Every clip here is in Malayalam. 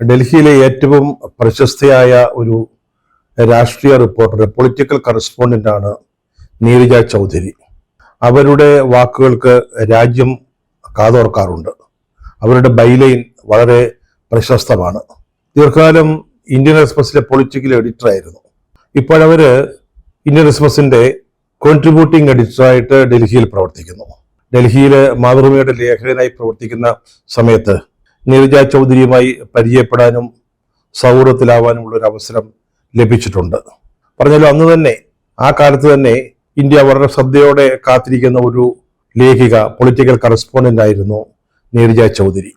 ഡൽഹിയിലെ ഏറ്റവും പ്രശസ്തയായ ഒരു രാഷ്ട്രീയ റിപ്പോർട്ടർ, പൊളിറ്റിക്കൽ കറസ്പോണ്ടന്റ് ആണ് നീരജ ചൗധരി. അവരുടെ വാക്കുകൾക്ക് രാജ്യം കാതോർക്കാറുണ്ട്. അവരുടെ ബൈലൈൻ വളരെ പ്രശസ്തമാണ്. ദീർഘകാലം ഇന്ത്യൻ എക്സ്പ്രസിലെ പൊളിറ്റിക്കൽ എഡിറ്ററായിരുന്നു. ഇപ്പോഴവര് ഇന്ത്യൻ എക്സ്പ്രസിന്റെ കോൺട്രിബ്യൂട്ടിംഗ് എഡിറ്ററായിട്ട് ഡൽഹിയിൽ പ്രവർത്തിക്കുന്നു. ഡൽഹിയിലെ മാതൃഭൂമിയുടെ ലേഖകനായി പ്രവർത്തിക്കുന്ന സമയത്ത് നീരജ ചൗധരിയുമായി പരിചയപ്പെടാനും സൗഹൃദത്തിലാവാനുമുള്ള ഒരു അവസരം ലഭിച്ചിട്ടുണ്ട്. പറഞ്ഞാലും അന്ന് തന്നെ, ആ കാലത്ത് തന്നെ ഇന്ത്യ വളരെ ശ്രദ്ധയോടെ കാത്തിരിക്കുന്ന ഒരു ലേഖിക, പൊളിറ്റിക്കൽ കറസ്പോണ്ടന്റ് ആയിരുന്നു നീരജ ചൗധരി.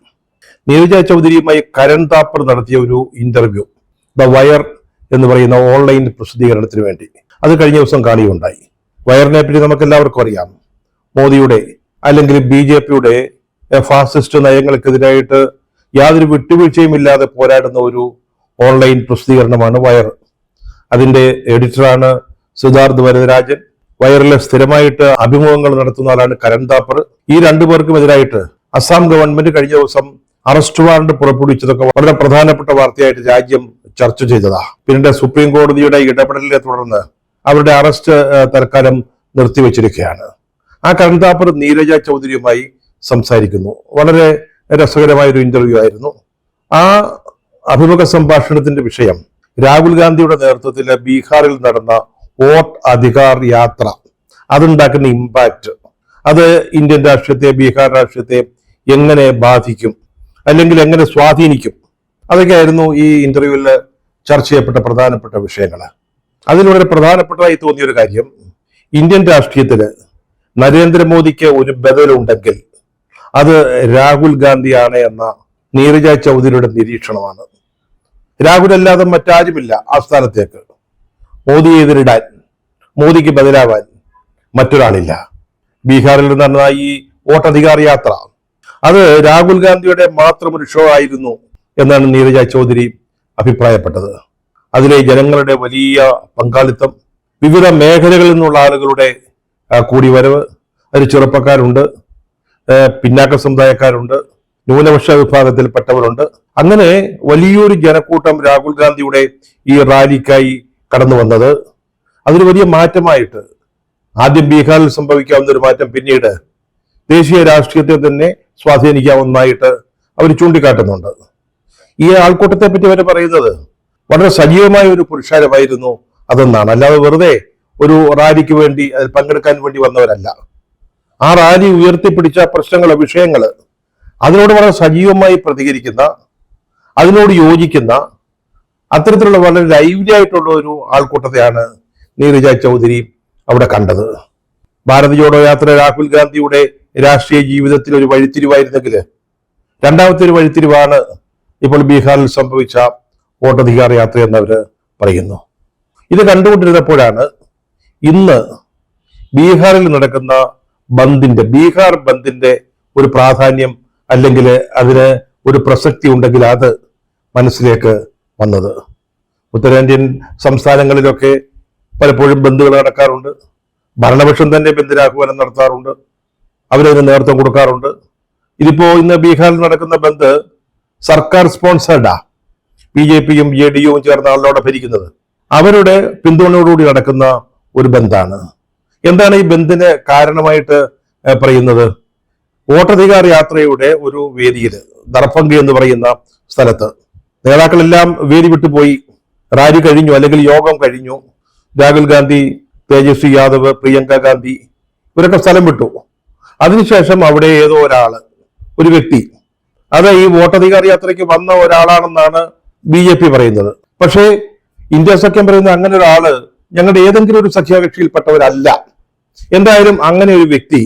നീരജ ചൗധരിയുമായി കരൺ താപ്പർ നടത്തിയ ഒരു ഇന്റർവ്യൂ ദ വയർ എന്ന് പറയുന്ന ഓൺലൈൻ പ്രസിദ്ധീകരണത്തിന് വേണ്ടി അത് കഴിഞ്ഞ ദിവസം കാണുകയുണ്ടായി. വയറിനെ പറ്റി നമുക്ക് എല്ലാവർക്കും അറിയാം. മോദിയുടെ അല്ലെങ്കിൽ BJPയുടെ ഫാസിസ്റ്റ് നയങ്ങൾക്കെതിരായിട്ട് യാതൊരു വിട്ടുവീഴ്ചയും ഇല്ലാതെ പോരാടുന്ന ഒരു ഓൺലൈൻ പ്രസിദ്ധീകരണമാണ് വയർ. അതിന്റെ എഡിറ്ററാണ് സിദ്ധാർത്ഥ് വരദരാജൻ. വയറിലെ സ്ഥിരമായിട്ട് അഭിമുഖങ്ങൾ നടത്തുന്ന ആളാണ് കരൺ താപ്പർ. ഈ രണ്ടുപേർക്കും എതിരായിട്ട് അസം ഗവൺമെന്റ് കഴിഞ്ഞ ദിവസം അറസ്റ്റ് വാറണ്ട് പുറപ്പെടുവിച്ചതൊക്കെ വളരെ പ്രധാനപ്പെട്ട വാർത്തയായിട്ട് രാജ്യം ചർച്ച ചെയ്തതാ. പിന്നീട് സുപ്രീം കോടതിയുടെ ഇടപെടലിനെ തുടർന്ന് അവരുടെ അറസ്റ്റ് തൽക്കാലം നിർത്തിവെച്ചിരിക്കുകയാണ്. ആ കരൺ താപ്പർ നീരജ ചൗധരിയുമായി സംസാരിക്കുന്നു. വളരെ രസകരമായ ഒരു ഇന്റർവ്യൂ ആയിരുന്നു. ആ അഭിമുഖ സംഭാഷണത്തിന്റെ വിഷയം രാഹുൽ ഗാന്ധിയുടെ നേതൃത്വത്തിൽ ബീഹാറിൽ നടന്ന വോട്ട് അധികാർ യാത്ര, അതുണ്ടാക്കുന്ന ഇമ്പാക്ട്, അത് ഇന്ത്യൻ രാഷ്ട്രീയത്തെ, ബീഹാർ രാഷ്ട്രീയത്തെ എങ്ങനെ ബാധിക്കും അല്ലെങ്കിൽ എങ്ങനെ സ്വാധീനിക്കും, അതൊക്കെയായിരുന്നു ഈ ഇന്റർവ്യൂവിൽ ചർച്ച ചെയ്യപ്പെട്ട പ്രധാനപ്പെട്ട വിഷയങ്ങൾ. അതിൽ വളരെ പ്രധാനപ്പെട്ടതായി തോന്നിയൊരു കാര്യം, ഇന്ത്യൻ രാഷ്ട്രീയത്തില് നരേന്ദ്രമോദിക്ക് ഒരു ബദലുണ്ടെങ്കിൽ അത് രാഹുൽ ഗാന്ധിയാണ് എന്ന നീരജ ചൗധരിയുടെ നിരീക്ഷണമാണ്. രാഹുൽ അല്ലാതെ മറ്റാരുമില്ല ആ സ്ഥാനത്തേക്ക്. മോദിയെ എതിരിടാൻ, മോദിക്ക് ബദലാവാൻ മറ്റൊരാളില്ല. ബീഹാറിൽ നടന്ന ഈ വോട്ടധികാർ യാത്ര അത് രാഹുൽ ഗാന്ധിയുടെ മാത്രം ഒരു ഷോ ആയിരുന്നു എന്നാണ് നീരജ ചൗധരി അഭിപ്രായപ്പെട്ടത്. അതിലെ ജനങ്ങളുടെ വലിയ പങ്കാളിത്തം, വിവിധ മേഖലകളിൽ നിന്നുള്ള ആളുകളുടെ കൂടിവരവ്, അതിൽ ചെറുപ്പക്കാരുണ്ട്, പിന്നാക്ക സമുദായക്കാരുണ്ട്, ന്യൂനപക്ഷ വിഭാഗത്തിൽപ്പെട്ടവരുണ്ട്. അങ്ങനെ വലിയൊരു ജനക്കൂട്ടം രാഹുൽ ഗാന്ധിയുടെ ഈ റാലിക്കായി കടന്നു വന്നത് അതൊരു വലിയ മാറ്റമായിട്ട്, ആദ്യം ബീഹാറിൽ സംഭവിക്കാവുന്ന ഒരു മാറ്റം പിന്നീട് ദേശീയ രാഷ്ട്രീയത്തെ തന്നെ സ്വാധീനിക്കാവുന്നതായിട്ട് അവർ ചൂണ്ടിക്കാട്ടുന്നുണ്ട്. ഈ ആൾക്കൂട്ടത്തെ പറ്റി അവർ പറയുന്നത് വളരെ സജീവമായ ഒരു പുരുഷാരമായിരുന്നു അതെന്നാണ്. അല്ലാതെ വെറുതെ ഒരു റാലിക്ക് വേണ്ടി, അതിൽ പങ്കെടുക്കാൻ വേണ്ടി വന്നവരല്ല. ആ റാലി ഉയർത്തിപ്പിടിച്ച പ്രശ്നങ്ങള്, വിഷയങ്ങള്, അതിനോട് വളരെ സജീവമായി പ്രതികരിക്കുന്ന, അതിനോട് യോജിക്കുന്ന, അത്തരത്തിലുള്ള വളരെ ലൈവ്ലി ആയിട്ടുള്ള ഒരു ആൾക്കൂട്ടത്തെയാണ് നീരജ ചൗധരി അവിടെ കണ്ടത്. ഭാരത് ജോഡോ യാത്ര രാഹുൽ ഗാന്ധിയുടെ രാഷ്ട്രീയ ജീവിതത്തിൽ ഒരു വഴിത്തിരിവായിരുന്നെങ്കിൽ രണ്ടാമത്തെ ഒരു വഴിത്തിരിവാണ് ഇപ്പോൾ ബീഹാറിൽ സംഭവിച്ച വോട്ടധികാർ യാത്ര എന്നവര് പറയുന്നു. ഇത് കണ്ടുകൊണ്ടിരുന്നപ്പോഴാണ് ഇന്ന് ബീഹാറിൽ നടക്കുന്ന ബീഹാർ ബന്ദിന്റെ ഒരു പ്രാധാന്യം അല്ലെങ്കിൽ അതിന് ഒരു പ്രസക്തി ഉണ്ടെങ്കിൽ അത് മനസ്സിലേക്ക് വന്നത്. ഉത്തരേന്ത്യൻ സംസ്ഥാനങ്ങളിലൊക്കെ പലപ്പോഴും ബന്ധുകൾ നടക്കാറുണ്ട്. ഭരണപക്ഷം തന്നെ ബന്ദിരാഹ്വാനം നടത്താറുണ്ട്, അവരതിന് നേതൃത്വം കൊടുക്കാറുണ്ട്. ഇതിപ്പോ ഇന്ന് ബീഹാറിൽ നടക്കുന്ന ബന്ദ് സർക്കാർ സ്പോൺസേർഡാ. BJPയും JDUവും ചേർന്ന ആളോടെ ഭരിക്കുന്നത്, അവരുടെ പിന്തുണയോടുകൂടി നടക്കുന്ന ഒരു ബന്ദാണ്. എന്താണ് ഈ ബന്ദിന് കാരണമായിട്ട് പറയുന്നത്? വോട്ടധികാർ യാത്രയുടെ ഒരു വേദിയിൽ, ദർഭംഗ എന്ന് പറയുന്ന സ്ഥലത്ത് നേതാക്കളെല്ലാം വേദി വിട്ടുപോയി. റാലി കഴിഞ്ഞു, അല്ലെങ്കിൽ യോഗം കഴിഞ്ഞു. രാഹുൽ ഗാന്ധി, തേജസ്വി യാദവ്, പ്രിയങ്ക ഗാന്ധി ഇവരൊക്കെ സ്ഥലം വിട്ടു. അതിനുശേഷം അവിടെ ഏതോ ഒരു വ്യക്തി, അത് ഈ വോട്ടധികാർ യാത്രയ്ക്ക് വന്ന ഒരാളാണെന്നാണ് BJP പറയുന്നത്. പക്ഷേ ഇന്ത്യ സഖ്യം പറയുന്ന അങ്ങനെ ഒരാള് ഞങ്ങളുടെ ഏതെങ്കിലും ഒരു സഖ്യകക്ഷിയിൽപ്പെട്ടവരല്ല. എന്തായാലും അങ്ങനെ ഒരു വ്യക്തി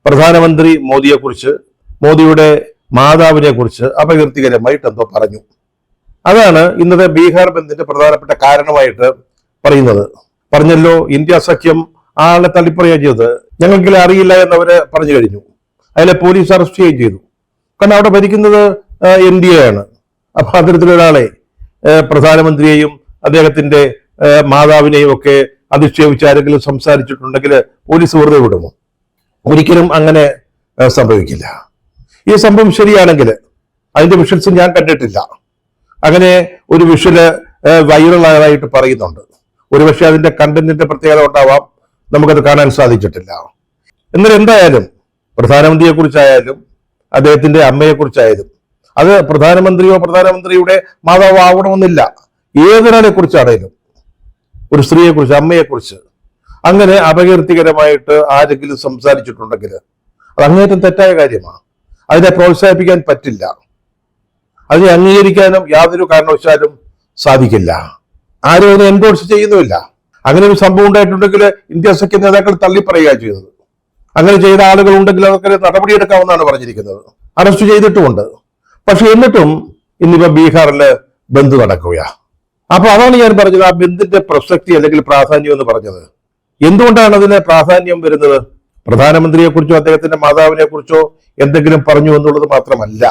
പ്രധാനമന്ത്രി മോദിയെക്കുറിച്ച്, മോദിയുടെ മാതാവിനെ കുറിച്ച് അപകീർത്തികരമായിട്ട് എന്തോ പറഞ്ഞു. അതാണ് ഇന്നത്തെ ബീഹാർ ബന്ദിന്റെ പ്രധാനപ്പെട്ട കാരണമായിട്ട് പറയുന്നത്. പറഞ്ഞല്ലോ, ഇന്ത്യ സഖ്യം ആളെ തള്ളിപ്പറയുക ചെയ്തത് ഞങ്ങൾക്കില്ല, അറിയില്ല എന്നവര് പറഞ്ഞു കഴിഞ്ഞു. അതിലെ പോലീസ് അറസ്റ്റ് ചെയ്യുകയും ചെയ്തു. കാരണം അവിടെ ഭരിക്കുന്നത് NDA ആണ്. അപ്പൊ അത്തരത്തിലൊരാളെ, പ്രധാനമന്ത്രിയെയും അദ്ദേഹത്തിന്റെ മാതാവിനെയും ഒക്കെ അധിക്ഷേപിച്ച് ആരെങ്കിലും സംസാരിച്ചിട്ടുണ്ടെങ്കിൽ പോലീസ് വെറുതെ വിടുമോ? ഒരിക്കലും അങ്ങനെ സംഭവിക്കില്ല. ഈ സംഭവം ശരിയാണെങ്കിൽ, അതിന്റെ വിഷ്വൽസ് ഞാൻ കണ്ടിട്ടില്ല, അങ്ങനെ ഒരു വിഷ്വല് വൈറലായിട്ട് പറയുന്നുണ്ട്. ഒരുപക്ഷെ അതിന്റെ കണ്ടന്റിന്റെ പ്രത്യേകത ഉണ്ടാവാം, നമുക്കത് കാണാൻ സാധിച്ചിട്ടില്ല. എന്നാൽ എന്തായാലും പ്രധാനമന്ത്രിയെ കുറിച്ചായാലും അദ്ദേഹത്തിന്റെ അമ്മയെ കുറിച്ചായാലും, അത് പ്രധാനമന്ത്രിയോ പ്രധാനമന്ത്രിയുടെ മാതാവോ ആവണമെന്നില്ല, ഏതൊരാളെ കുറിച്ചാണേലും, ഒരു സ്ത്രീയെ കുറിച്ച്, അമ്മയെ കുറിച്ച് അങ്ങനെ അപകീർത്തികരമായിട്ട് ആരെങ്കിലും സംസാരിച്ചിട്ടുണ്ടെങ്കിൽ അത് അങ്ങേറ്റം തെറ്റായ കാര്യമാണ്. അതിനെ പ്രോത്സാഹിപ്പിക്കാൻ പറ്റില്ല, അതിനെ അംഗീകരിക്കാനും യാതൊരു കാരണവശാലും സാധിക്കില്ല. ആരും അതിനെ എൻഡോഴ്സ് ചെയ്യുന്നുമില്ല. അങ്ങനെ ഒരു സംഭവം ഉണ്ടായിട്ടുണ്ടെങ്കിൽ ഇന്ത്യ സഖ്യ നേതാക്കൾ തള്ളിപ്പറയുക ചെയ്തത്. അങ്ങനെ ചെയ്ത ആളുകൾ ഉണ്ടെങ്കിൽ അതൊക്കെ നടപടിയെടുക്കാമെന്നാണ് പറഞ്ഞിരിക്കുന്നത്. അറസ്റ്റ് ചെയ്തിട്ടുമുണ്ട്. പക്ഷെ എന്നിട്ടും ഇന്നിപ്പോ ബീഹാറില് ബന്ദ് നടക്കുകയാണ്. അപ്പൊ അതാണ് ഞാൻ പറഞ്ഞത്, ആ ബന്ദിന്റെ പ്രസക്തി അല്ലെങ്കിൽ പ്രാധാന്യം എന്ന് പറഞ്ഞത്. എന്തുകൊണ്ടാണ് അതിന് പ്രാധാന്യം വരുന്നത്? പ്രധാനമന്ത്രിയെ കുറിച്ചോ അദ്ദേഹത്തിന്റെ മാതാവിനെ കുറിച്ചോ എന്തെങ്കിലും പറഞ്ഞു എന്നുള്ളത് മാത്രമല്ല.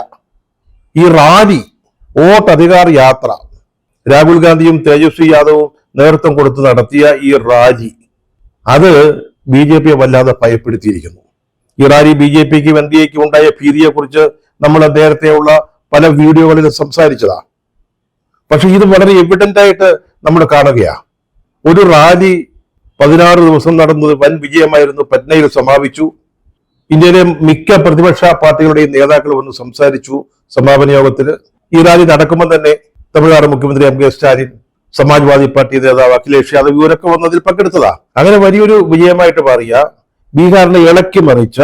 ഈ റാലി, വോട്ടധികാർ യാത്ര, രാഹുൽ ഗാന്ധിയും തേജസ്വി യാദവും നേതൃത്വം കൊടുത്ത് നടത്തിയ ഈ റാലി, അത് BJP വല്ലാതെ ഭയപ്പെടുത്തിയിരിക്കുന്നു. ഈ റാലി BJPക്കും NDAക്കും ഉണ്ടായ ഭീതിയെ കുറിച്ച് നമ്മൾ നേരത്തെയുള്ള പല വീഡിയോകളിൽ സംസാരിച്ചതാണ്. പക്ഷെ ഇത് വളരെ എവിഡന്റ് ആയിട്ട് നമ്മൾ കാണുകയാണ്. ഒരു റാലി 16 ദിവസം നടന്നത് വൻ വിജയമായിരുന്നു. പറ്റ്നയിൽ സമാപിച്ചു. ഇന്ത്യയിലെ മിക്ക പ്രതിപക്ഷ പാർട്ടികളുടെയും നേതാക്കൾ വന്ന് സംസാരിച്ചു സമാപന യോഗത്തിൽ. ഈ റാലി നടക്കുമ്പോൾ തന്നെ തമിഴ്നാട് മുഖ്യമന്ത്രി MK സ്റ്റാലിൻ, സമാജ്വാദി പാർട്ടി നേതാവ് അഖിലേഷ് യാദവ് ഇവരൊക്കെ വന്നതിൽ പങ്കെടുത്തതാ. അങ്ങനെ വലിയൊരു വിജയമായിട്ട് മാറിയ, ബീഹാറിനെ ഇളക്കി മറിച്ച,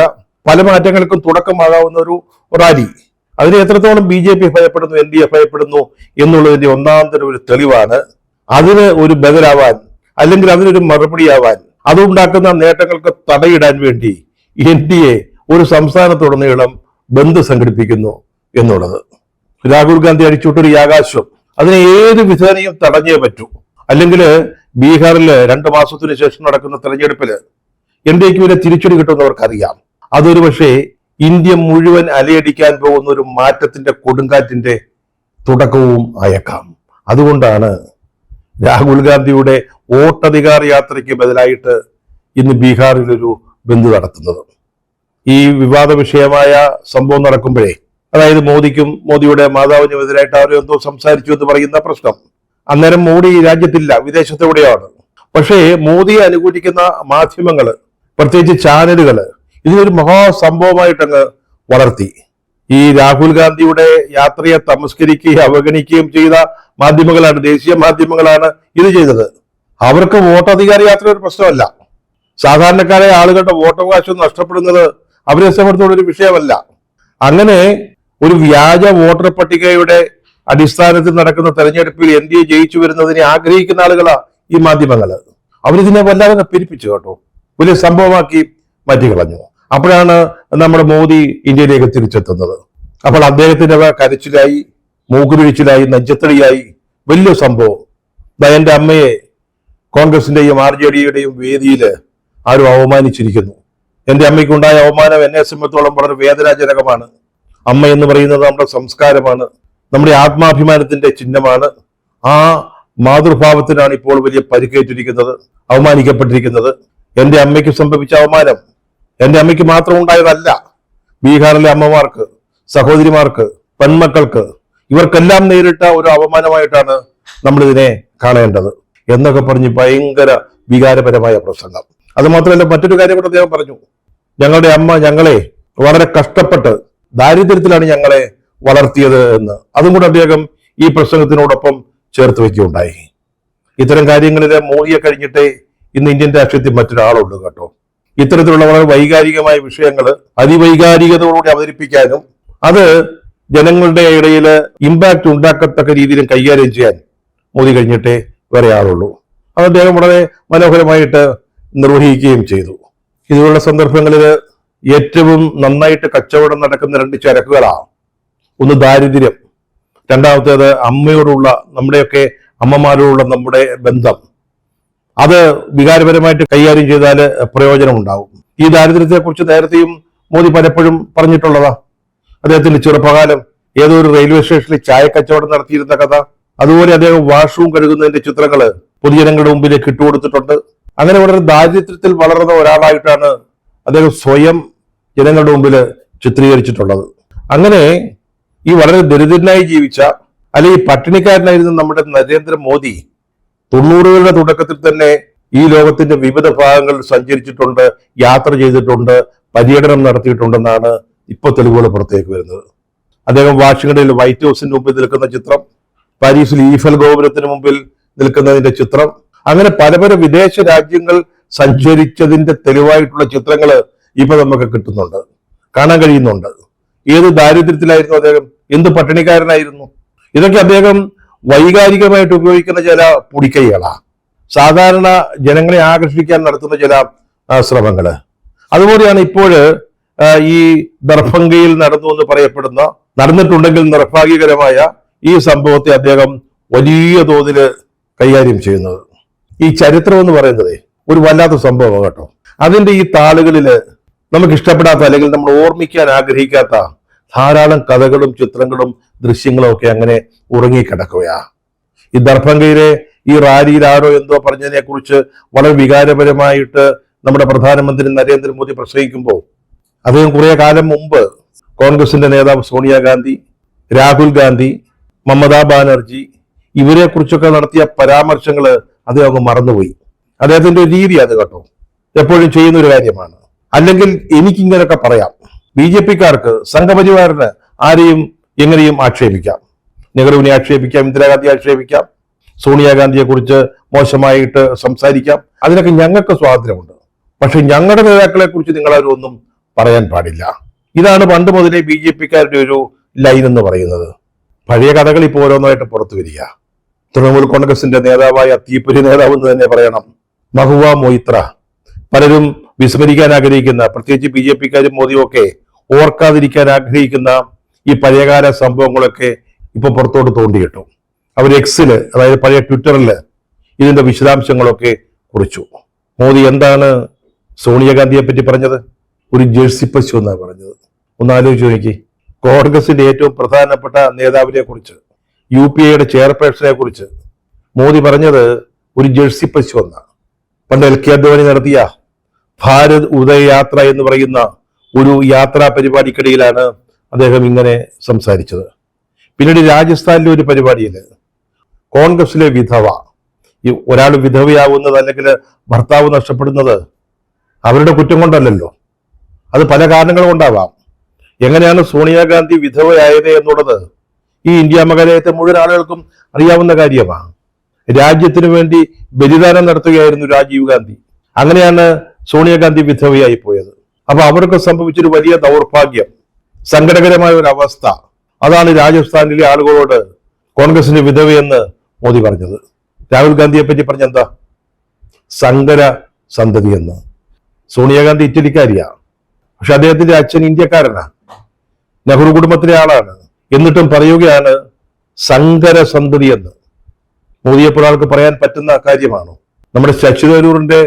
പല മാറ്റങ്ങൾക്കും തുടക്കമാകാവുന്ന ഒരു റാലി. അതിനെ എത്രത്തോളം BJP ഭയപ്പെടുന്നു, NDA ഭയപ്പെടുന്നു എന്നുള്ളതിന്റെ ഒന്നാന്തരം ഒരു തെളിവാണ്. അതിന് ഒരു ബദലാവാൻ, അല്ലെങ്കിൽ അതിനൊരു മറുപടിയാവാൻ, അതുണ്ടാക്കുന്ന നേട്ടങ്ങൾക്ക് തടയിടാൻ വേണ്ടി NDA ഒരു സംസ്ഥാനത്തുടനീളം ബന്ദ് സംഘടിപ്പിക്കുന്നു എന്നുള്ളത്. രാഹുൽ ഗാന്ധി അടിച്ചുവിട്ടൊരു ആകാശം, അതിനെ ഏത് വിധേനയും തടഞ്ഞേ പറ്റൂ. അല്ലെങ്കിൽ ബീഹാറിൽ 2 മാസത്തിനു ശേഷം നടക്കുന്ന തെരഞ്ഞെടുപ്പിൽ NDAക്ക് വരെ തിരിച്ചടി കിട്ടുന്നവർക്കറിയാം. അതൊരു പക്ഷേ ഇന്ത്യ മുഴുവൻ അലയടിക്കാൻ പോകുന്ന ഒരു മാറ്റത്തിന്റെ കൊടുങ്കാറ്റിന്റെ തുടക്കവും ആയേക്കാം. അതുകൊണ്ടാണ് രാഹുൽ ഗാന്ധിയുടെ വോട്ടധികാർ യാത്രയ്ക്ക് ബദലായിട്ട് ഇന്ന് ബീഹാറിൽ ഒരു ബന്ദ് നടത്തുന്നത്. ഈ വിവാദ വിഷയമായ സംഭവം നടക്കുമ്പോഴേ, അതായത് മോദിക്കും മോദിയുടെ മാതാവിനും എതിരായിട്ട് ആരോ എന്തോ സംസാരിച്ചു എന്ന് പറയുന്ന പ്രശ്നം, അന്നേരം മോദി രാജ്യത്തില്ല, വിദേശത്തെവിടെയാണ്. പക്ഷേ മോദിയെ അനുകൂലിക്കുന്ന മാധ്യമങ്ങള്, പ്രത്യേകിച്ച് ചാനലുകള്, ഇതിനൊരു മഹാസംഭവമായിട്ടങ്ങ് വളർത്തി. ഈ രാഹുൽ ഗാന്ധിയുടെ യാത്രയെ തമസ്കരിക്കുകയും അവഗണിക്കുകയും ചെയ്ത മാധ്യമങ്ങളാണ്, ദേശീയ മാധ്യമങ്ങളാണ് ഇത് ചെയ്തത്. അവർക്ക് വോട്ടധികാര യാത്ര ഒരു പ്രശ്നമല്ല. സാധാരണക്കാരായ ആളുകളുടെ വോട്ടവകാശം നഷ്ടപ്പെടുന്നത് അവരെ സംബന്ധിച്ചുള്ള ഒരു വിഷയമല്ല. അങ്ങനെ ഒരു വ്യാജ വോട്ടർ പട്ടികയുടെ അടിസ്ഥാനത്തിൽ നടക്കുന്ന തെരഞ്ഞെടുപ്പിൽ NDA ജയിച്ചു വരുന്നതിനെ ആഗ്രഹിക്കുന്ന ആളുകളാ ഈ മാധ്യമങ്ങൾ. അവരിതിനെ വല്ലാതെ പെരുപ്പിച്ചു കേട്ടോ, വലിയ സംഭവമാക്കി മാറ്റിക്കളഞ്ഞു. അപ്പോഴാണ് നമ്മുടെ മോദി ഇന്ത്യയിലേക്ക് തിരിച്ചെത്തുന്നത്. അപ്പോൾ അദ്ദേഹത്തിന്റെ കരച്ചിലായി, മൂക്കുപിഴിച്ചിലായി, നെഞ്ചത്തടിയായി, വലിയ സംഭവം. എന്റെ അമ്മയെ കോൺഗ്രസിന്റെയും RJDയുടെയും വേദിയിൽ ആരും അവമാനിച്ചിരിക്കുന്നു. എന്റെ അമ്മയ്ക്കുണ്ടായ അവമാനം എന്നെ സംബന്ധിച്ചോളം വളരെ വേദനാജനകമാണ്. അമ്മ എന്ന് പറയുന്നത് നമ്മുടെ സംസ്കാരമാണ്, നമ്മുടെ ആത്മാഭിമാനത്തിന്റെ ചിഹ്നമാണ്. ആ മാതൃഭാവത്തിനാണ് ഇപ്പോൾ വലിയ പരിക്കേറ്റിരിക്കുന്നത്, അവമാനിക്കപ്പെട്ടിരിക്കുന്നത്. എന്റെ അമ്മയ്ക്ക് സംഭവിച്ച അവമാനം എന്റെ അമ്മയ്ക്ക് മാത്രം ഉണ്ടായതല്ല, ബീഹാറിലെ അമ്മമാർക്ക്, സഹോദരിമാർക്ക്, പെൺമക്കൾക്ക്, ഇവർക്കെല്ലാം നേരിട്ട ഒരു അവമാനമായിട്ടാണ് നമ്മളിതിനെ കാണേണ്ടത് എന്നൊക്കെ പറഞ്ഞ് ഭയങ്കര വികാരപരമായ പ്രസംഗം. അത് മാത്രമല്ല, മറ്റൊരു കാര്യം കൂടെ അദ്ദേഹം പറഞ്ഞു. ഞങ്ങളുടെ അമ്മ ഞങ്ങളെ വളരെ കഷ്ടപ്പെട്ട് ദാരിദ്ര്യത്തിലാണ് ഞങ്ങളെ വളർത്തിയത് എന്ന്. അതും കൂടെ അദ്ദേഹം ഈ പ്രസംഗത്തിനോടൊപ്പം ചേർത്ത് വയ്ക്കുകയുണ്ടായി. ഇത്തരം കാര്യങ്ങളിൽ മോദിയെ കഴിഞ്ഞിട്ടേ ഇന്ന് ഇന്ത്യൻ രാഷ്ട്രീയത്തിൽ മറ്റൊരാളുള്ളൂ കേട്ടോ. ഇത്തരത്തിലുള്ള വളരെ വൈകാരികമായ വിഷയങ്ങൾ അതിവൈകാരികതയോടുകൂടി അവതരിപ്പിക്കാനും അത് ജനങ്ങളുടെ ഇടയിൽ ഇമ്പാക്ട് ഉണ്ടാക്കത്തക്ക രീതിയിലും കൈകാര്യം ചെയ്യാൻ മോദി കഴിഞ്ഞിട്ടേ വേറെ ആളുള്ളൂ. അത് അദ്ദേഹം വളരെ മനോഹരമായിട്ട് നിർവഹിക്കുകയും ചെയ്തു. ഇതുപോലുള്ള സന്ദർഭങ്ങളിൽ ഏറ്റവും നന്നായിട്ട് കച്ചവടം നടക്കുന്ന 2 ചരക്കുകളാണ്. ഒന്ന് ദാരിദ്ര്യം, രണ്ടാമത്തേത് അമ്മയോടുള്ള, നമ്മുടെയൊക്കെ അമ്മമാരോടുള്ള നമ്മുടെ ബന്ധം. അത് വികാരപരമായിട്ട് കൈകാര്യം ചെയ്താൽ പ്രയോജനമുണ്ടാവും. ഈ ദാരിദ്ര്യത്തെക്കുറിച്ച് നേരത്തെയും മോദി പലപ്പോഴും പറഞ്ഞിട്ടുള്ളതാ. അദ്ദേഹത്തിന്റെ ചെറുപ്പകാലം ഏതോ ഒരു റെയിൽവേ സ്റ്റേഷനിൽ ചായ കച്ചവടം നടത്തിയിരുന്ന കഥ, അതുപോലെ അദ്ദേഹം വാഷ്റൂം കഴുകുന്നതിന്റെ ചിത്രങ്ങള് പൊതുജനങ്ങളുടെ മുമ്പിലേക്ക് ഇട്ടുകൊടുത്തിട്ടുണ്ട്. അങ്ങനെ വളരെ ദാരിദ്ര്യത്തിൽ വളർന്ന ഒരാളായിട്ടാണ് അദ്ദേഹം സ്വയം ജനങ്ങളുടെ മുമ്പിൽ ചിത്രീകരിച്ചിട്ടുള്ളത്. അങ്ങനെ ഈ വളരെ ദരിദ്രനായി ജീവിച്ച, അല്ലെങ്കിൽ പട്ടിണിക്കാരനായിരുന്ന നമ്മുടെ നരേന്ദ്രമോദി 90കളുടെ തുടക്കത്തിൽ തന്നെ ഈ ലോകത്തിന്റെ വിവിധ ഭാഗങ്ങളിൽ സഞ്ചരിച്ചിട്ടുണ്ട്, യാത്ര ചെയ്തിട്ടുണ്ട്, പര്യടനം നടത്തിയിട്ടുണ്ടെന്നാണ് ഇപ്പോൾ തെളിവുകൾ പുറത്തേക്ക് വരുന്നത്. അദ്ദേഹം വാഷിംഗ്ടണിൽ വൈറ്റ് ഹൗസിന് മുമ്പിൽ നിൽക്കുന്ന ചിത്രം, പാരീസിൽ ഈഫൽ ഗോപുരത്തിന് മുമ്പിൽ നിൽക്കുന്നതിന്റെ ചിത്രം, അങ്ങനെ പല പല വിദേശ രാജ്യങ്ങൾ സഞ്ചരിച്ചതിന്റെ തെളിവായിട്ടുള്ള ചിത്രങ്ങൾ ഇപ്പൊ നമുക്ക് കിട്ടുന്നുണ്ട്, കാണാൻ കഴിയുന്നുണ്ട്. ഏത് ദാരിദ്ര്യത്തിലായിരുന്നു അദ്ദേഹം, എന്ത് പട്ടിണിക്കാരനായിരുന്നു. ഇതൊക്കെ അദ്ദേഹം വൈകാരികമായിട്ട് ഉപയോഗിക്കുന്ന ചില പൊടിക്കൈകളാണ്, സാധാരണ ജനങ്ങളെ ആകർഷിക്കാൻ നടത്തുന്ന ചില ശ്രമങ്ങള്. അതുപോലെയാണ് ഇപ്പോൾ ഈ ദർഭംഗയിൽ നടന്നു എന്ന് പറയപ്പെടുന്ന, നടന്നിട്ടുണ്ടെങ്കിൽ നിർഭാഗ്യകരമായ ഈ സംഭവത്തെ അദ്ദേഹം വലിയ തോതിൽ കൈകാര്യം ചെയ്യുന്നത്. ഈ ചരിത്രം എന്ന് പറയുന്നത് ഒരു വല്ലാത്ത സംഭവം കേട്ടോ. അതിന്റെ ഈ താളുകളില് നമുക്ക് ഇഷ്ടപ്പെടാത്ത അല്ലെങ്കിൽ നമ്മൾ ഓർമ്മിക്കാൻ ആഗ്രഹിക്കാത്ത ധാരാളം കഥകളും ചിത്രങ്ങളും ദൃശ്യങ്ങളും ഒക്കെ അങ്ങനെ ഉറങ്ങിക്കിടക്കുകയാ. ഈ ദർഭംഗയിലെ ഈ റാലിയിൽ ആരോ എന്തോ പറഞ്ഞതിനെ കുറിച്ച് വളരെ വികാരപരമായിട്ട് നമ്മുടെ പ്രധാനമന്ത്രി നരേന്ദ്രമോദി പ്രസംഗിക്കുമ്പോൾ അദ്ദേഹം കുറെ കാലം മുമ്പ് കോൺഗ്രസിന്റെ നേതാവ് സോണിയാഗാന്ധി, രാഹുൽ ഗാന്ധി, മമതാ ബാനർജി ഇവരെ കുറിച്ചൊക്കെ നടത്തിയ പരാമർശങ്ങൾ അദ്ദേഹം അങ്ങ് മറന്നുപോയി. അദ്ദേഹത്തിന്റെ ഒരു രീതി അത് കേട്ടോ, എപ്പോഴും ചെയ്യുന്ന ഒരു കാര്യമാണ്. അല്ലെങ്കിൽ എനിക്കിങ്ങനൊക്കെ പറയാം, BJP-ക്കാർക്ക് സംഘപരിവാറിന് ആരെയും എങ്ങനെയും ആക്ഷേപിക്കാം, നെഹ്റുവിനെ ആക്ഷേപിക്കാം, ഇന്ദിരാഗാന്ധി ആക്ഷേപിക്കാം, സോണിയാഗാന്ധിയെ കുറിച്ച് മോശമായിട്ട് സംസാരിക്കാം, അതിനൊക്കെ ഞങ്ങൾക്ക് സ്വാതന്ത്ര്യമുണ്ട്. പക്ഷെ ഞങ്ങളുടെ നേതാക്കളെ കുറിച്ച് നിങ്ങളാരും ഒന്നും പറയാൻ പാടില്ല. ഇതാണ് പണ്ട് മുതലേ BJP-ക്കാരുടെ ഒരു ലൈൻ എന്ന് പറയുന്നത്. പഴയ കഥകൾ ഇപ്പോൾ ഓരോന്നായിട്ട് പുറത്തു വരിക. തൃണമൂൽ കോൺഗ്രസിന്റെ നേതാവായ തീപ്പൊരി നേതാവ് എന്ന് തന്നെ പറയണം, മഹുവ മൊയ്ത്ര, പലരും വിസ്മരിക്കാൻ ആഗ്രഹിക്കുന്ന, പ്രത്യേകിച്ച് BJP-ക്കാരും മോദിയും ഒക്കെ ഓർക്കാതിരിക്കാൻ ആഗ്രഹിക്കുന്ന ഈ പഴയകാല സംഭവങ്ങളൊക്കെ ഇപ്പൊ പുറത്തോട്ട് തോണ്ടിയിട്ടു. അവർ എക്സില്, അതായത് പഴയ ട്വിറ്ററിൽ ഇതിന്റെ വിശദാംശങ്ങളൊക്കെ കുറിച്ചു. മോദി എന്താണ് സോണിയാഗാന്ധിയെ പറ്റി പറഞ്ഞത്? ഒരു ജേഴ്സി പശു എന്നാണ് പറഞ്ഞത്. ഒന്ന് ആലോചിച്ച് നോക്കി. കോൺഗ്രസിന്റെ ഏറ്റവും പ്രധാനപ്പെട്ട നേതാവിനെ കുറിച്ച്, UPA-യുടെ ചെയർപേഴ്സണെ കുറിച്ച് മോദി പറഞ്ഞത് ഒരു ജേഴ്സി പശു എന്നാണ്. പണ്ട് LK അദ്വാനി നടത്തിയ ഭാരത് ഉദയ യാത്ര എന്ന് പറയുന്ന ഒരു യാത്രാ പരിപാടിക്കിടയിലാണ് അദ്ദേഹം ഇങ്ങനെ സംസാരിച്ചത്. പിന്നീട് രാജസ്ഥാനിലെ ഒരു പരിപാടിയിൽ കോൺഗ്രസിലെ വിധവ, ഈ ഒരാൾ വിധവയാവുന്നത് അല്ലെങ്കിൽ ഭർത്താവ് നഷ്ടപ്പെടുന്നത് അവരുടെ കുറ്റം കൊണ്ടല്ലല്ലോ, അത് പല കാരണങ്ങൾ കൊണ്ടാവാം. എങ്ങനെയാണ് സോണിയാഗാന്ധി വിധവയായത് എന്നുള്ളത് ഈ ഇന്ത്യ മഹാരാജ്യത്തെ മുഴുവൻ ആളുകൾക്കും അറിയാവുന്ന കാര്യമാണ്. രാജ്യത്തിന് വേണ്ടി ബലിദാനം നടത്തുകയായിരുന്നു രാജീവ് ഗാന്ധി. അങ്ങനെയാണ് സോണിയാഗാന്ധി വിധവയായി പോയത്. അപ്പൊ അവർക്ക് സംഭവിച്ചൊരു വലിയ ദൗർഭാഗ്യം, സങ്കടകരമായ ഒരു അവസ്ഥ. അതാണ് രാജസ്ഥാനിലെ ആളുകളോട് കോൺഗ്രസിന്റെ വിധവയെന്ന് മോദി പറഞ്ഞത്. രാഹുൽ ഗാന്ധിയെ പറ്റി പറഞ്ഞെന്താ? സങ്കര സന്തതി എന്ന്. സോണിയാഗാന്ധി ഇറ്റലിക്കാരിയാണ്, പക്ഷെ അദ്ദേഹത്തിന്റെ അച്ഛൻ ഇന്ത്യക്കാരനാണ്, നെഹ്റു കുടുംബത്തിലെ ആളാണ്. എന്നിട്ടും പറയുകയാണ് സങ്കര സന്തതി എന്ന്. മോദിയെപ്പോൾ ആൾക്ക് പറയാൻ പറ്റുന്ന കാര്യമാണോ? നമ്മുടെ ശശി തരൂറിന്റെ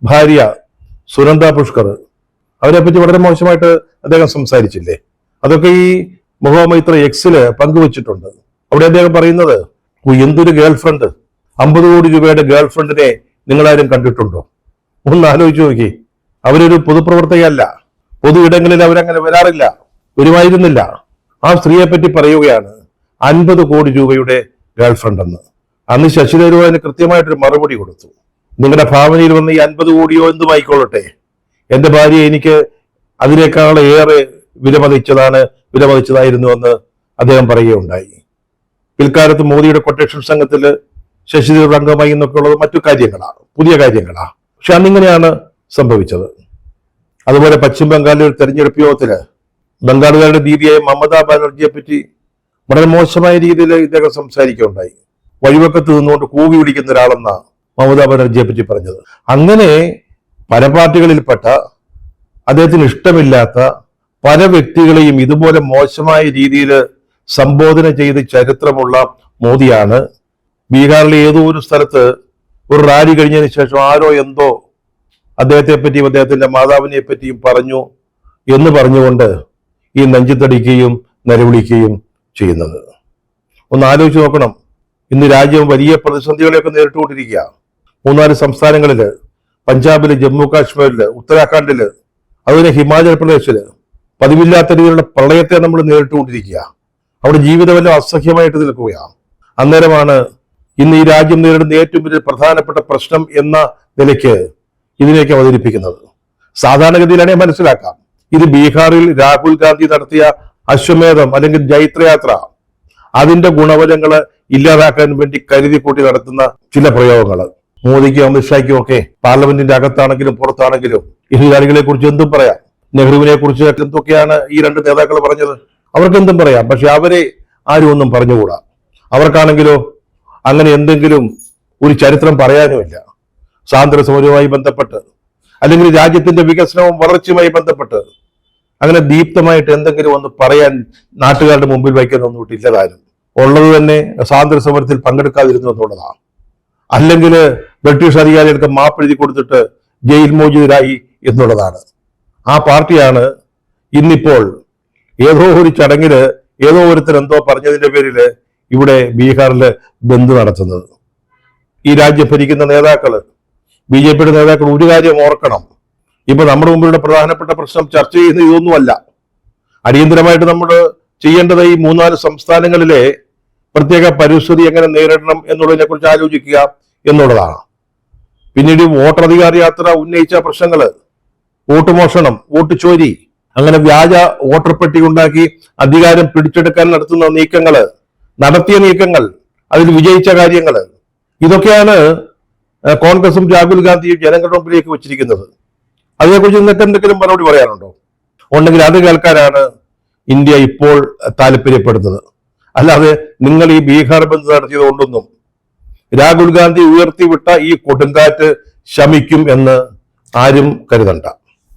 ഭാര്യ സുനന്ദ പുഷ്കർ, അവരെ പറ്റി വളരെ മോശമായിട്ട് അദ്ദേഹം സംസാരിച്ചില്ലേ? അതൊക്കെ ഈ മുഹമ്മദ് മൈത്ര എക്സില് പങ്കുവച്ചിട്ടുണ്ട്. അവിടെ അദ്ദേഹം പറയുന്നത്, എന്തൊരു ഗേൾഫ്രണ്ട്, 50 കോടി രൂപയുടെ ഗേൾഫ്രണ്ടിനെ നിങ്ങളാരും കണ്ടിട്ടുണ്ടോ? ഒന്ന് ആലോചിച്ച് നോക്കി. അവരൊരു പൊതുപ്രവർത്തകയല്ല, പൊതു ഇടങ്ങളിൽ അവരങ്ങനെ വരാറില്ല, വരുമായിരുന്നില്ല. ആ സ്ത്രീയെ പറ്റി പറയുകയാണ് 50 കോടി രൂപയുടെ ഗേൾഫ്രണ്ട് എന്ന്. അന്ന് ശശി തരൂർ അതിന് കൃത്യമായിട്ടൊരു മറുപടി കൊടുത്തു. നിങ്ങളുടെ ഭാവനയിൽ വന്ന് ഈ 50 കോടിയോ എന്തും ആയിക്കൊള്ളട്ടെ, എന്റെ ഭാര്യ എനിക്ക് അതിനേക്കാൾ ഏറെ വിലമതിച്ചതായിരുന്നു എന്ന് അദ്ദേഹം പറയുകയുണ്ടായി. പിൽക്കാലത്ത് മോദിയുടെ കൊട്ടേഷൻ സംഘത്തിൽ ശശി തരൂർ അംഗമായി എന്നൊക്കെ ഉള്ളത് മറ്റു കാര്യങ്ങളാണ്, പുതിയ കാര്യങ്ങളാണ്. പക്ഷെ അന്നിങ്ങനെയാണ് സംഭവിച്ചത്. അതുപോലെ പശ്ചിമ ബംഗാളിലെ ഒരു തെരഞ്ഞെടുപ്പ് യോഗത്തില് ബംഗാളുകാരുടെ ദീദിയായ മമതാ ബാനർജിയെ പറ്റി വളരെ മോശമായ രീതിയിൽ ഇദ്ദേഹം സംസാരിക്കുകയുണ്ടായി. വഴിവക്കത്ത് നിന്നുകൊണ്ട് കൂവി വിളിക്കുന്ന ഒരാളെന്ന മമതാ ബാനർജിയെ പറ്റി പറഞ്ഞത്. അങ്ങനെ പല പാർട്ടികളിൽപ്പെട്ട, അദ്ദേഹത്തിന് ഇഷ്ടമില്ലാത്ത പല വ്യക്തികളെയും ഇതുപോലെ മോശമായ രീതിയിൽ സംബോധന ചെയ്ത് ചരിത്രമുള്ള മോദിയാണ് ബീഹാറിലെ ഏതോ ഒരു സ്ഥലത്ത് ഒരു റാലി കഴിഞ്ഞതിന് ശേഷം ആരോ എന്തോ അദ്ദേഹത്തെ പറ്റിയും അദ്ദേഹത്തിന്റെ മാതാവിനെ പറ്റിയും പറഞ്ഞു എന്ന് പറഞ്ഞുകൊണ്ട് ഈ നെഞ്ചത്തടിക്കുകയും നിലവിളിക്കുകയും ചെയ്യുന്നത്. ഒന്ന് ആലോചിച്ച് നോക്കണം. ഇന്ന് രാജ്യം വലിയ പ്രതിസന്ധികളെയൊക്കെ നേരിട്ടുകൊണ്ടിരിക്കുക. 3-4 സംസ്ഥാനങ്ങളില്, പഞ്ചാബില്, ജമ്മു കാശ്മീരില്, ഉത്തരാഖണ്ഡില്, അതുപോലെ ഹിമാചൽ പ്രദേശില് പതിവില്ലാത്ത രീതിയിലുള്ള പ്രളയത്തെ നമ്മൾ നേരിട്ടുകൊണ്ടിരിക്കുക. അവിടെ ജീവിതമെല്ലാം അസഹ്യമായിട്ട് നിൽക്കുകയാണ്. അന്നേരമാണ് ഇന്ന് ഈ രാജ്യം നേരിടുന്ന ഏറ്റവും വലിയ പ്രധാനപ്പെട്ട പ്രശ്നം എന്ന നിലയ്ക്ക് ഇതിലേക്ക് അവതരിപ്പിക്കുന്നത്. സാധാരണഗതിയിലാണെങ്കിൽ മനസ്സിലാക്കാം, ഇത് ബീഹാറിൽ രാഹുൽ ഗാന്ധി നടത്തിയ അശ്വമേധം അല്ലെങ്കിൽ ജൈത്രയാത്ര, അതിന്റെ ഗുണഫലങ്ങള് ഇല്ലാതാക്കാൻ വേണ്ടി കരുതി കൂട്ടി നടത്തുന്ന ചില പ്രയോഗങ്ങൾ. മോദിക്കും അമിത്ഷായ്ക്കും ഒക്കെ പാർലമെന്റിന്റെ അകത്താണെങ്കിലും പുറത്താണെങ്കിലും എതിരാളികളെ കുറിച്ച് എന്തും പറയാം. നെഹ്റുവിനെ കുറിച്ച് എന്തൊക്കെയാണ് ഈ രണ്ട് നേതാക്കൾ പറഞ്ഞത്, അവർക്ക് എന്തും പറയാം. പക്ഷെ അവരെ ആരും ഒന്നും പറഞ്ഞുകൂടാ. അവർക്കാണെങ്കിലോ അങ്ങനെ എന്തെങ്കിലും ഒരു ചരിത്രം പറയാനുമില്ല. സ്വാതന്ത്ര്യ സമരവുമായി ബന്ധപ്പെട്ട് അല്ലെങ്കിൽ രാജ്യത്തിന്റെ വികസനവും വളർച്ചയുമായി ബന്ധപ്പെട്ട് അങ്ങനെ ദീപ്തമായിട്ട് എന്തെങ്കിലും ഒന്ന് പറയാൻ നാട്ടുകാരുടെ മുമ്പിൽ വയ്ക്കാനൊന്നും ഇല്ലതാനും. ഉള്ളത് തന്നെ സ്വാതന്ത്ര്യ സമരത്തിൽ പങ്കെടുക്കാതിരുന്നു എന്നുള്ളതാണ്. അല്ലെങ്കിൽ ബ്രിട്ടീഷ് അധികാരികൾക്ക് മാപ്പെഴുതി കൊടുത്തിട്ട് ജയിൽ മോചിതരായി എന്നുള്ളതാണ്. ആ പാർട്ടിയാണ് ഇന്നിപ്പോൾ ഏതോ ഒരു ചടങ്ങില് ഏതോ ഒരുത്തൻ എന്തോ പറഞ്ഞതിന്റെ പേരിൽ ഇവിടെ ബീഹാറില് ബന്ദ് നടത്തുന്നത്. ഈ രാജ്യം ഭരിക്കുന്ന നേതാക്കള്, BJP നേതാക്കൾ ഒരു കാര്യം ഓർക്കണം. ഇപ്പൊ നമ്മുടെ മുമ്പിലുള്ള പ്രധാനപ്പെട്ട പ്രശ്നം ചർച്ച ചെയ്യുന്ന ഇതൊന്നുമല്ല. അടിയന്തരമായിട്ട് നമ്മൾ ചെയ്യേണ്ടത് ഈ 3-4 സംസ്ഥാനങ്ങളിലെ പ്രത്യേക പരിസ്ഥിതി എങ്ങനെ നേരിടണം എന്നുള്ളതിനെ കുറിച്ച് ആലോചിക്കുക എന്നുള്ളതാണ്. പിന്നീട് വോട്ടധികാര യാത്ര ഉന്നയിച്ച പ്രശ്നങ്ങള്, വോട്ട് മോഷണം, വോട്ട് ചോരി, അങ്ങനെ വ്യാജ വോട്ടർ പട്ടിക ഉണ്ടാക്കി അധികാരം പിടിച്ചെടുക്കാൻ നടത്തുന്ന നീക്കങ്ങള്, നടത്തിയ നീക്കങ്ങൾ, അതിൽ വിജയിച്ച കാര്യങ്ങള്, ഇതൊക്കെയാണ് കോൺഗ്രസും രാഹുൽ ഗാന്ധിയും ജനങ്ങളുടെ മുമ്പിലേക്ക് വെച്ചിരിക്കുന്നത്. അതിനെക്കുറിച്ച് നിങ്ങൾക്ക് എന്തെങ്കിലും മറുപടി പറയാനുണ്ടോ? ഉണ്ടെങ്കിൽ അത് കേൾക്കാനാണ് ഇന്ത്യ ഇപ്പോൾ താല്പര്യപ്പെടുന്നത്. അല്ലാതെ നിങ്ങൾ ഈ ബീഹാർ ബന്ദ് നടത്തിയത് കൊണ്ടൊന്നും രാഹുൽ ഗാന്ധി ഉയർത്തിവിട്ട ഈ കൊടുങ്കാറ്റ് ശമിക്കും എന്ന് ആരും കരുതണ്ട.